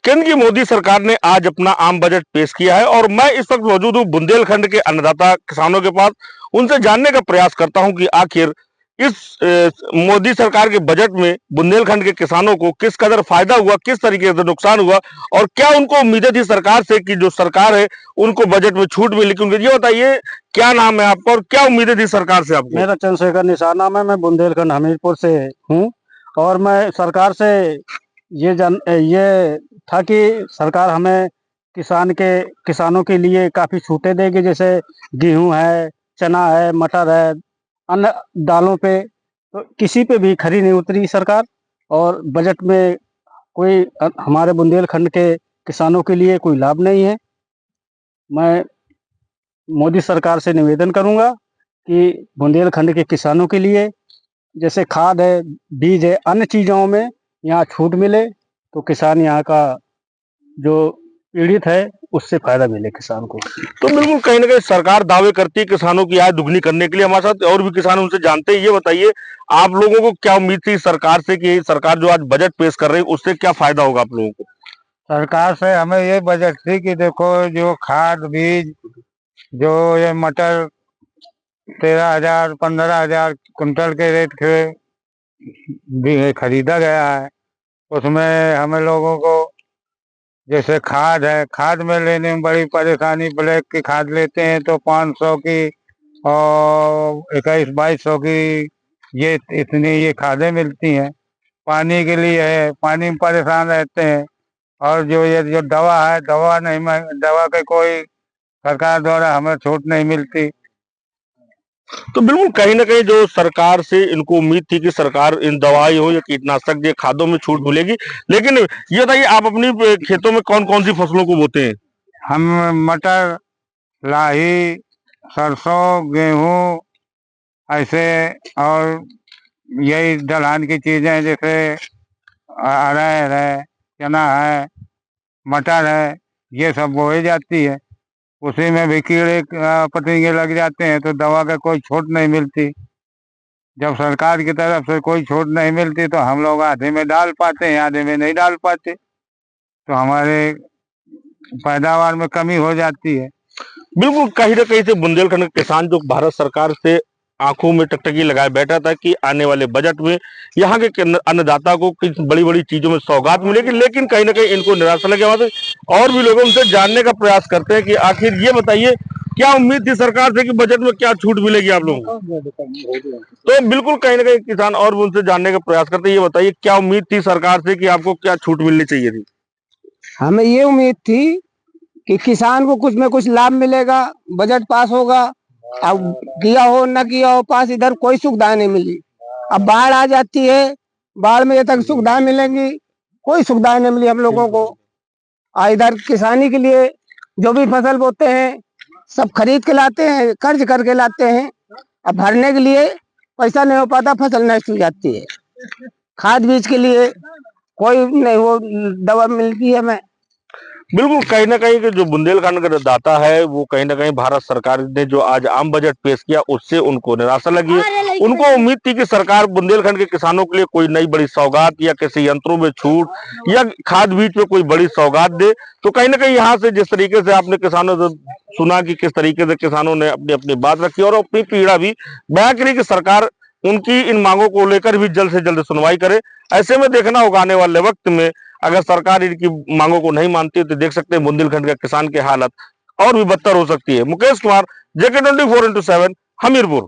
केंद्र की मोदी सरकार ने आज अपना आम बजट पेश किया है और मैं इस वक्त मौजूद हूँ बुंदेलखंड के अन्नदाता किसानों के पास। उनसे जानने का प्रयास करता हूँ कि आखिर इस मोदी सरकार के बजट में बुंदेलखंड के किसानों को किस कदर फायदा हुआ, किस तरीके से नुकसान हुआ और क्या उनको उम्मीदें थी सरकार से कि जो सरकार है उनको बजट में छूट मिली। क्योंकि ये बताइए, क्या नाम है आपका और क्या उम्मीदें थी सरकार से आपको? मेरा चंद्रशेखर निशान नाम है। मैं बुंदेलखंड हमीरपुर से हूँ और मैं सरकार से ये था कि सरकार हमें किसानों के लिए काफ़ी छूटें देगी, जैसे गेहूं है, चना है, मटर है, अन्य दालों पे तो किसी पे भी खरी नहीं उतरी सरकार। और बजट में कोई हमारे बुंदेलखंड के किसानों के लिए कोई लाभ नहीं है। मैं मोदी सरकार से निवेदन करूंगा कि बुंदेलखंड के किसानों के लिए जैसे खाद है, बीज है, अन्य चीज़ों में यहाँ छूट मिले तो किसान यहाँ का जो पीड़ित है उससे फायदा मिले किसान को। तो बिल्कुल कहीं ना कहीं सरकार दावे करती है किसानों की आय दुगनी करने के लिए। हमारे साथ और भी किसान उनसे जानते हैं। ये बताइए, आप लोगों को क्या उम्मीद थी सरकार से कि सरकार जो आज बजट पेश कर रही है उससे क्या फायदा होगा आप लोगों को? सरकार से हमें ये बजट थी कि देखो, जो खाद बीज, जो ये मटर 13,000 15,000 कुंटल के रेट के भी खरीदा गया है, उसमें हमें लोगों को जैसे खाद है, खाद में लेने में बड़ी परेशानी। ब्लैक की खाद लेते हैं तो 500 की और 21-2200 की ये खादें मिलती हैं। पानी के लिए है, पानी में परेशान रहते हैं। और जो दवा है, दवा के कोई सरकार द्वारा हमें छूट नहीं मिलती। तो बिल्कुल कहीं ना कहीं जो सरकार से इनको उम्मीद थी कि सरकार इन दवाई हो या कीटनाशक या खादों में छूट मिलेगी। लेकिन ये बताइए, आप अपनी खेतों में कौन कौन सी फसलों को बोते हैं? हम मटर, लाही, सरसों, गेहूं ऐसे, और यही दलहन की चीजें जैसे अरहर है, चना है, मटर है, ये सब बोई जाती है। उसी में भी कीड़े पतंगे लग जाते हैं तो दवा का कोई छूट नहीं मिलती। जब सरकार की तरफ से कोई छूट नहीं मिलती तो हम लोग आधे में डाल पाते हैं, आधे में नहीं डाल पाते, तो हमारे पैदावार में कमी हो जाती है। बिल्कुल कहीं ना कहीं से बुंदेलखंड के किसान जो भारत सरकार से आंखों में टकटकी लगाए बैठा था कि आने वाले बजट में यहाँ के अन्नदाता को कुछ बड़ी बड़ी चीजों में सौगात मिलेगी। लेकिन कहीं ना कहीं इनको निराशा लगे। वहां से और भी लोगों उनसे जानने का प्रयास करते हैं कि आखिर ये बताइए, क्या उम्मीद थी सरकार से कि बजट में क्या छूट मिलेगी आप लोगों को? तो बिल्कुल कहीं ना कहीं किसान और भी उनसे जानने का प्रयास करते हैं। ये बताइए, क्या उम्मीद थी सरकार से कि आपको क्या छूट मिलनी चाहिए थी? हमें ये उम्मीद थी कि किसान को कुछ में कुछ लाभ मिलेगा, बजट पास होगा। अब किया हो न किया हो पास, इधर कोई सुविधा नहीं मिली। अब बाढ़ आ जाती है, बाढ़ में ये तक सुविधा मिलेंगी, कोई सुविधा नहीं मिली हम लोगों को। इधर किसानी के लिए जो भी फसल बोते हैं सब खरीद के लाते हैं, कर्ज करके लाते हैं। अब भरने के लिए पैसा नहीं हो पाता, फसल नष्ट हो जाती है। खाद बीज के लिए कोई नहीं, वो दवा मिलती है हमें। बिल्कुल कहीं ना कहीं जो बुंदेलखंड का दाता है वो कहीं ना कहीं भारत सरकार ने जो आज आम बजट पेश किया उससे उनको निराशा लगी है। उनको उम्मीद थी कि सरकार बुंदेलखंड के किसानों के लिए कोई नई बड़ी सौगात या किसी यंत्रों में छूट या खाद बीज में कोई बड़ी सौगात दे। तो कहीं ना कहीं यहाँ से जिस तरीके से आपने किसानों से सुना कि किस तरीके से किसानों ने अपनी अपनी बात रखी और अपनी पीड़ा भी बयां करी कि सरकार उनकी इन मांगों को लेकर भी जल्द से जल्द सुनवाई करे। ऐसे में देखना होगा आने वाले वक्त में अगर सरकार इनकी मांगों को नहीं मानती है तो देख सकते हैं बुंदेलखंड के किसान की हालत और भी बदतर हो सकती है। Mukesh Kumar, JK 24x7, Hamirpur.